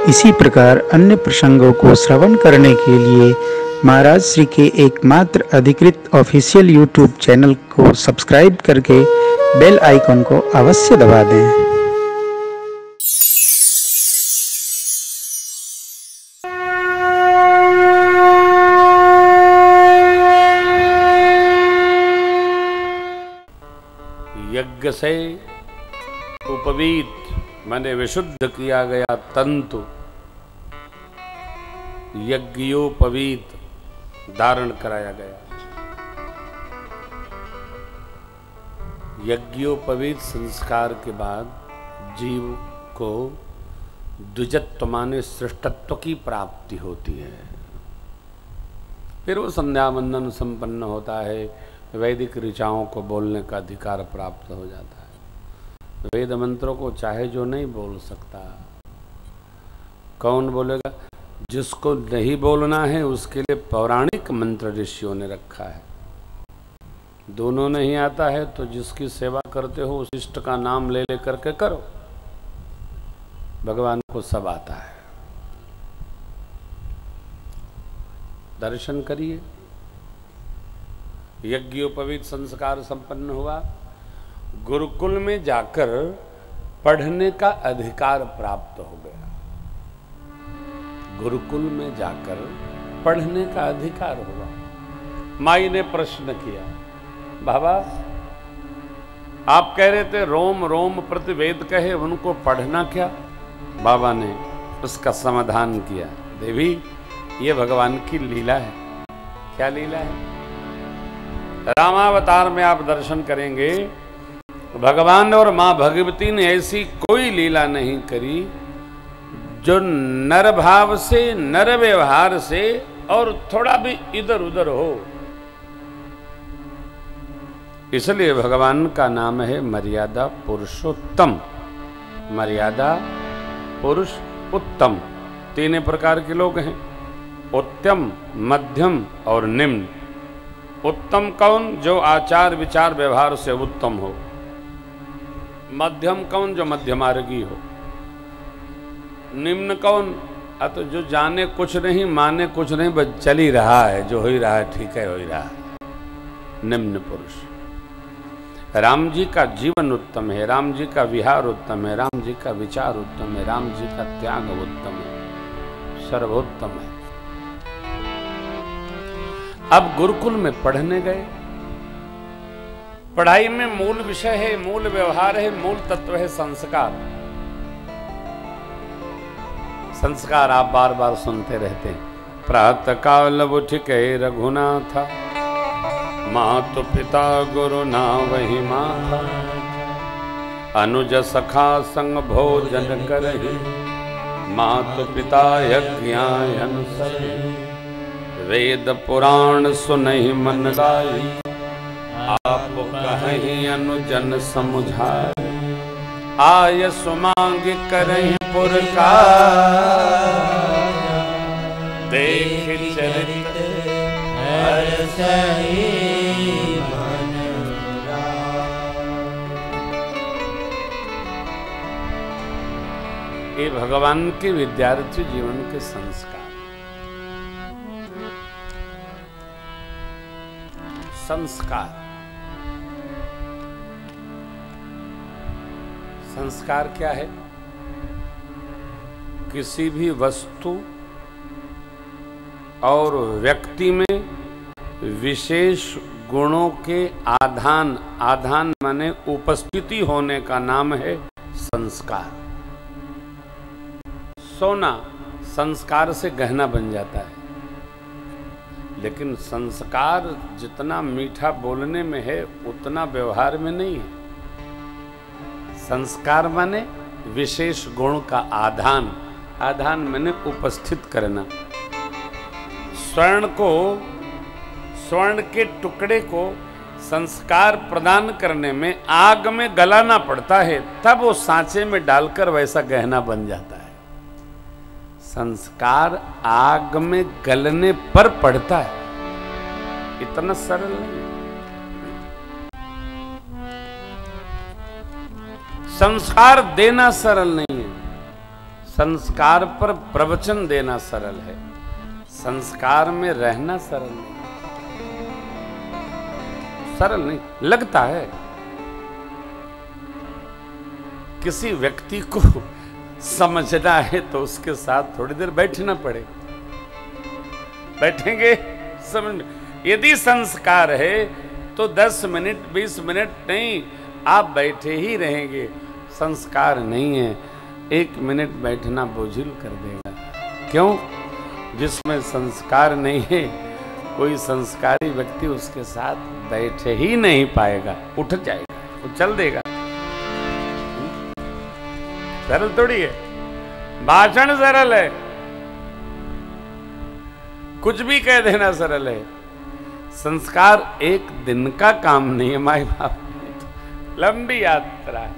इसी प्रकार अन्य प्रसंगों को श्रवण करने के लिए महाराज श्री के एकमात्र अधिकृत ऑफिशियल यूट्यूब चैनल को सब्सक्राइब करके बेल आइकन को अवश्य दबा दें। यज्ञ से उपवीत माने विशुद्ध किया गया तंतु, यज्ञोपवीत धारण कराया गया। यज्ञोपवीत संस्कार के बाद जीव को द्विजत्व माने सृष्टत्व की प्राप्ति होती है। फिर वो संध्या वंदन संपन्न होता है, वैदिक ऋचाओं को बोलने का अधिकार प्राप्त हो जाता है। वेद मंत्रों को चाहे जो नहीं बोल सकता, कौन बोलेगा? जिसको नहीं बोलना है उसके लिए पौराणिक मंत्र ऋषियों ने रखा है। दोनों नहीं आता है तो जिसकी सेवा करते हो उस इष्ट का नाम ले लेकर के करो, भगवान को सब आता है। दर्शन करिए। यज्ञोपवीत संस्कार संपन्न हुआ, गुरुकुल में जाकर पढ़ने का अधिकार प्राप्त हो गया। गुरुकुल में जाकर पढ़ने का अधिकार हुआ। माई ने प्रश्न किया, बाबा आप कह रहे थे रोम रोम प्रति वेद कहे, उनको पढ़ना क्या? बाबा ने उसका समाधान किया, देवी ये भगवान की लीला है। क्या लीला है? रामावतार में आप दर्शन करेंगे, भगवान और मां भगवती ने ऐसी कोई लीला नहीं करी जो नर भाव से, नर व्यवहार से और थोड़ा भी इधर उधर हो। इसलिए भगवान का नाम है मर्यादा पुरुषोत्तम। मर्यादा पुरुष उत्तम, तीन प्रकार के लोग हैं, उत्तम, मध्यम और निम्न। उत्तम कौन? जो आचार विचार व्यवहार से उत्तम हो। मध्यम कौन? जो मध्यमार्गी हो। निम्न कौन? तो जो जाने कुछ नहीं, माने कुछ नहीं, बस चल ही रहा है, जो हो ही रहा है ठीक है, हो ही रहा है। निम्न पुरुष। राम जी का जीवन उत्तम है, राम जी का विहार उत्तम है, राम जी का विचार उत्तम है, राम जी का त्याग उत्तम है, सर्वोत्तम है। अब गुरुकुल में पढ़ने गए। पढ़ाई में मूल विषय है, मूल व्यवहार है, मूल तत्व है संस्कार। संस्कार आप बार बार सुनते रहते हैं। प्रातः काल उठ के रघुनाथ, मातु पिता गुरु ना वही माथा, अनुज सखा संग भोजन करहि, मातु पिता यज्ञायन सहि, वेद पुराण सुनहि मन लाई, आप कहीं अनुजन समुझाए, आय सुमांग करहि पुरकार, देख चरित हर्षहि मन राय। ये भगवान के विद्यार्थी जीवन के संस्कार। संस्कार, संस्कार क्या है? किसी भी वस्तु और व्यक्ति में विशेष गुणों के आधान, आधान माने उपस्थिति होने का नाम है संस्कार। सोना संस्कार से गहना बन जाता है, लेकिन संस्कार जितना मीठा बोलने में है उतना व्यवहार में नहीं है। संस्कार माने विशेष गुण का आधान, आधान माने उपस्थित करना। स्वर्ण के टुकड़े को संस्कार प्रदान करने में आग में गलाना पड़ता है, तब वो सांचे में डालकर वैसा गहना बन जाता है। संस्कार आग में गलने पर पड़ता है, इतना सरल नहीं है। संस्कार देना सरल नहीं है, संस्कार पर प्रवचन देना सरल है, संस्कार में रहना सरल नहीं। सरल नहीं लगता है। किसी व्यक्ति को समझना है तो उसके साथ थोड़ी देर बैठना पड़े, बैठेंगे समझ। यदि संस्कार है तो 10 मिनट 20 मिनट नहीं, आप बैठे ही रहेंगे। संस्कार नहीं है, 1 मिनट बैठना बोझिल कर देगा। क्यों? जिसमें संस्कार नहीं है, कोई संस्कारी व्यक्ति उसके साथ बैठ ही नहीं पाएगा, उठ जाएगा, वो चल देगा। सरल थोड़ी है, भाषण सरल है, कुछ भी कह देना सरल है। संस्कार एक दिन का काम नहीं है माई बाप, लंबी यात्रा है।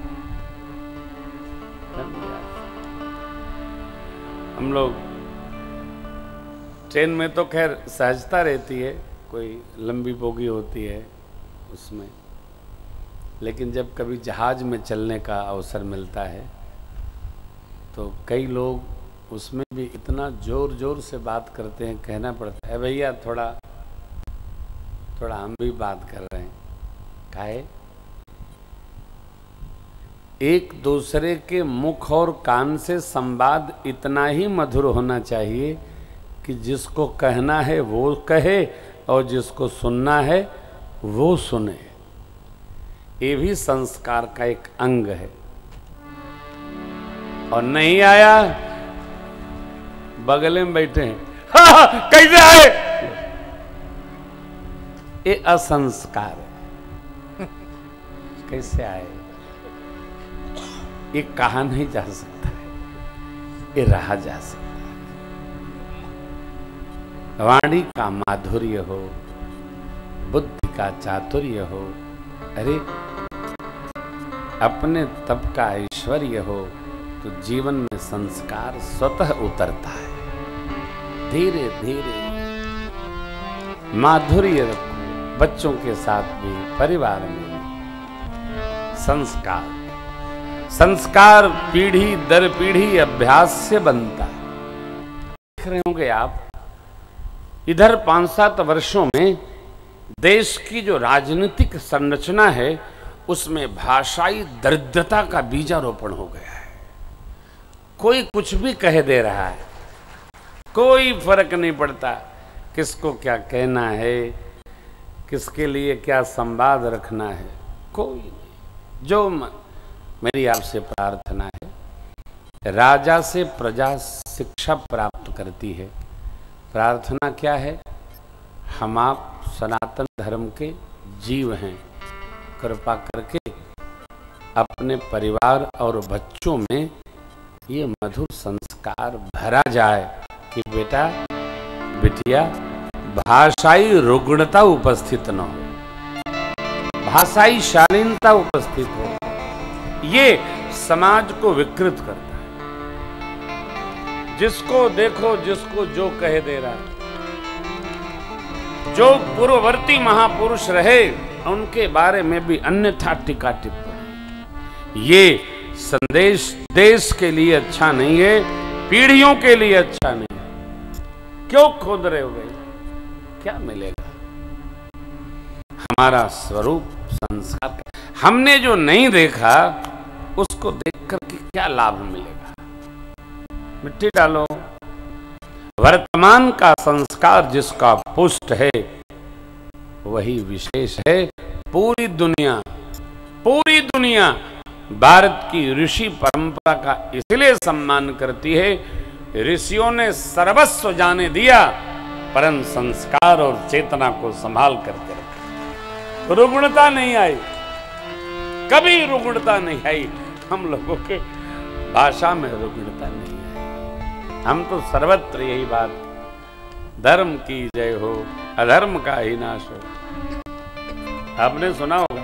हम लोग ट्रेन में तो खैर सहजता रहती है, कोई लंबी बोगी होती है उसमें, लेकिन जब कभी जहाज में चलने का अवसर मिलता है तो कई लोग उसमें भी इतना जोर जोर से बात करते हैं, कहना पड़ता है भैया थोड़ा थोड़ा हम भी बात कर रहे हैं। काहे? एक दूसरे के मुख और कान से संवाद इतना ही मधुर होना चाहिए कि जिसको कहना है वो कहे और जिसको सुनना है वो सुने। ये भी संस्कार का एक अंग है। और नहीं आया, बगल में बैठे हैं, हाँ, कैसे आए? ये असंस्कार है। कैसे आए? ये कहा नहीं जा सकता है, ये रहा जा सकता है। वाणी का माधुर्य हो, बुद्धि का चातुर्य हो, अरे अपने तप का ऐश्वर्य हो, तो जीवन में संस्कार स्वतः उतरता है। धीरे धीरे माधुर्य रखो, बच्चों के साथ भी, परिवार में संस्कार। संस्कार पीढ़ी दर पीढ़ी अभ्यास से बनता है। देख रहे होंगे आप, इधर 5-7 वर्षों में देश की जो राजनीतिक संरचना है उसमें भाषाई दरिद्रता का बीजारोपण हो गया है। कोई कुछ भी कह दे रहा है, कोई फर्क नहीं पड़ता किसको क्या कहना है, किसके लिए क्या संवाद रखना है, कोई नहीं। जो मेरी आपसे प्रार्थना है, राजा से प्रजा शिक्षा प्राप्त करती है। प्रार्थना क्या है? हम आप सनातन धर्म के जीव हैं, कृपा करके अपने परिवार और बच्चों में ये मधुर संस्कार भरा जाए कि बेटा बिटिया भाषाई रुग्णता उपस्थित न हो, भाषाई शालीनता उपस्थित हो। ये समाज को विकृत करता है। जिसको देखो, जिसको जो कह दे रहा है। जो पूर्ववर्ती महापुरुष रहे उनके बारे में भी अन्यथा टीका टिप्पणी। ये संदेश देश के लिए अच्छा नहीं है, पीढ़ियों के लिए अच्छा नहीं है। क्यों खोद रहे हो भाई? क्या मिलेगा? हमारा स्वरूप संस्कार, हमने जो नहीं देखा उसको देख करके क्या लाभ मिलेगा? मिट्टी डालो। वर्तमान का संस्कार जिसका पुष्ट है वही विशेष है। पूरी दुनिया भारत की ऋषि परंपरा का इसलिए सम्मान करती है, ऋषियों ने सर्वस्व जाने दिया, परंतु संस्कार और चेतना को संभाल करके रखा। रुग्णता नहीं आई, कभी रुग्णता नहीं आई। हम लोगों के भाषा में रुग्णता नहीं आई। हम तो सर्वत्र यही बात, धर्म की जय हो, अधर्म का ही नाश हो। आपने सुना होगा,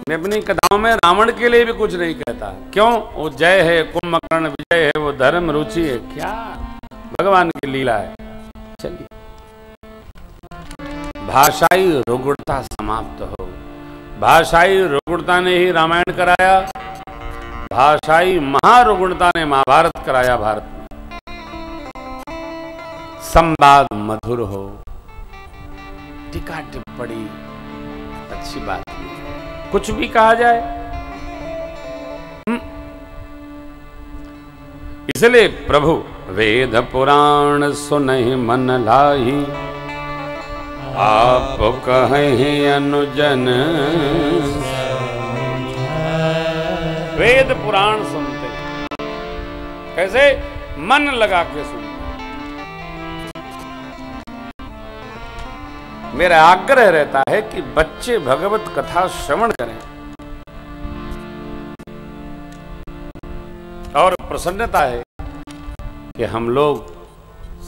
मैं अपनी कथाओं में रावण के लिए भी कुछ नहीं कहता। क्यों? वो जय है, कुंभकर्ण विजय है, वो धर्म रुचि है, क्या भगवान की लीला है। चलिए, भाषाई रुग्णता समाप्त हो। भाषाई रुग्णता ने ही रामायण कराया, भाषाई महारुगुणता ने महाभारत कराया भारत में। संवाद मधुर हो, टीका टिप्पणी अच्छी बात नहीं, कुछ भी कहा जाए। इसलिए प्रभु वेद पुराण सुनहि मन लाही, आप कहें अनुजन। वेद पुराण सुनते, कैसे? मन लगा के सुनते। मेरा आग्रह रहता है कि बच्चे भगवत कथा श्रवण करें और प्रसन्नता है कि हम लोग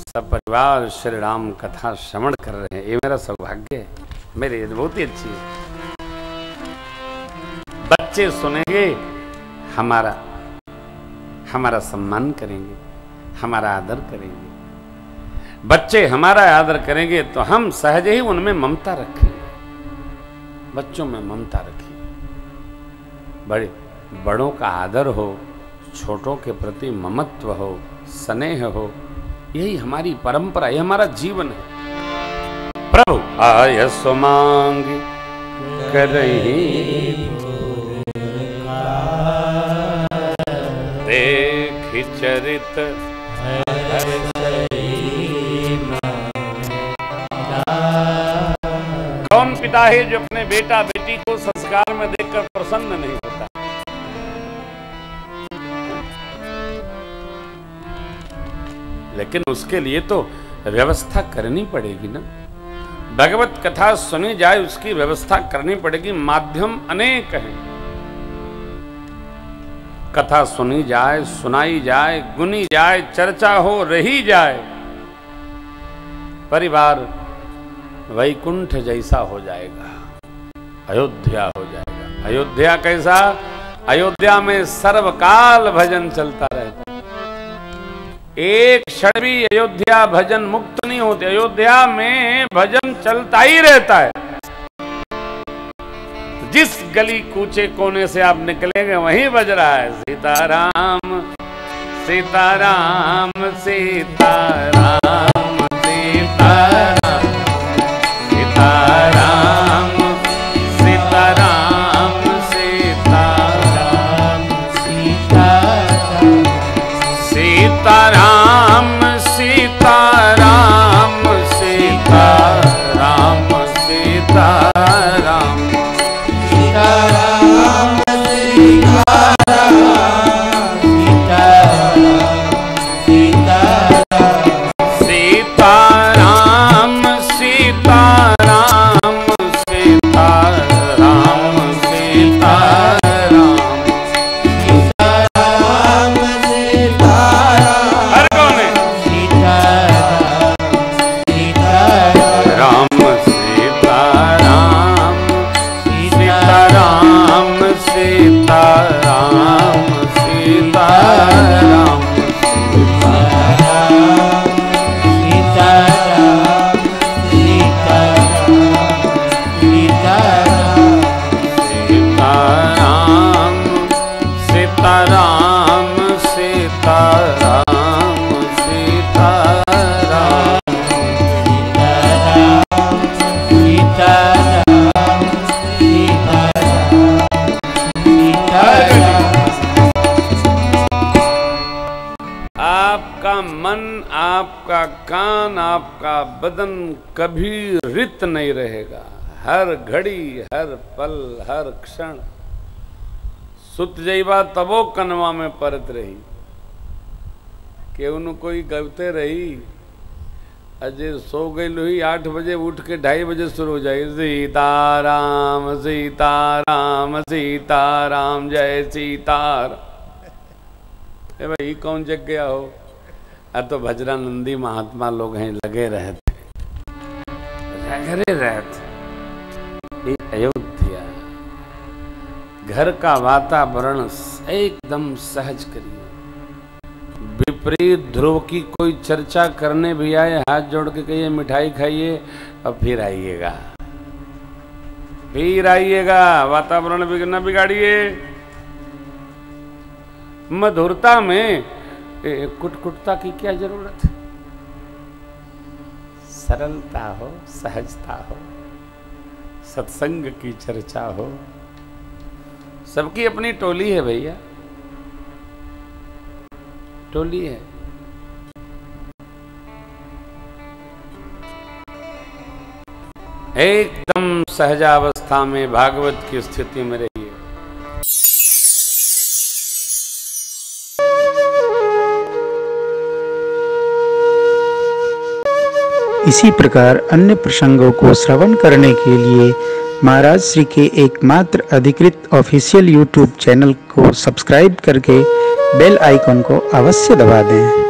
सब परिवार श्री राम कथा श्रवण कर रहे हैं। ये मेरा सौभाग्य है, मेरी बहुत ही अच्छी है। बच्चे सुनेंगे, हमारा सम्मान करेंगे, हमारा आदर करेंगे। बच्चे हमारा आदर करेंगे तो हम सहज ही उनमें ममता रखेंगे। बच्चों में ममता रखिए, बड़ों का आदर हो, छोटों के प्रति ममत्व हो, स्नेह हो। यही हमारी परंपरा, यही हमारा जीवन है। प्रभु आयस मांग करही, देख चरित कौन पिता है जो अपने बेटा बेटी को संस्कार में देखकर प्रसन्न नहीं होता? लेकिन उसके लिए तो व्यवस्था करनी पड़ेगी ना। भगवत कथा सुनी जाए, उसकी व्यवस्था करनी पड़ेगी। माध्यम अनेक हैं, कथा सुनी जाए, सुनाई जाए, गुनी जाए, चर्चा हो, रही जाए, परिवार वैकुंठ जैसा हो जाएगा, अयोध्या हो जाएगा। अयोध्या कैसा? अयोध्या में सर्वकाल भजन चलता रहता है। एक क्षण भी अयोध्या भजन मुक्त नहीं होती। अयोध्या में भजन चलता ही रहता है। जिस गली कूचे कोने से आप निकलेंगे वहीं बज रहा है सीताराम सीताराम सीताराम सीताराम सीताराम सीताराम सीताराम सीताराम सीताराम सीताराम सीताराम सीताराम आपका कान, आपका बदन कभी रित नहीं रहेगा। हर घड़ी, हर पल, हर क्षण सुत जइबा तबो कनवा में परत रही केहू कोई गवते रही। अजय सो गई लोही 8 बजे उठ के 2:30 बजे शुरू हो जाए सीताराम सीताराम सीताराम जय सीताराम। भाई कौन जग गया हो? तो भजरानंदी महात्मा लोग हैं, लगे रहते रहते। अयोध्या घर का वातावरण एकदम सहज करिए। विपरीत ध्रुव की कोई चर्चा करने भी आए, हाथ जोड़ के कहिए मिठाई खाइए और फिर आइएगा, वातावरण न बिगाड़िए। मधुरता में कुटकुटता की क्या जरूरत है? सरलता हो, सहजता हो, सत्संग की चर्चा हो। सबकी अपनी टोली है भैया, टोली है। एकदम सहजावस्था में भागवत की स्थिति में रहिए। इसी प्रकार अन्य प्रसंगों को श्रवण करने के लिए महाराज श्री के एकमात्र अधिकृत ऑफिशियल यूट्यूब चैनल को सब्सक्राइब करके बेल आइकन को अवश्य दबा दें।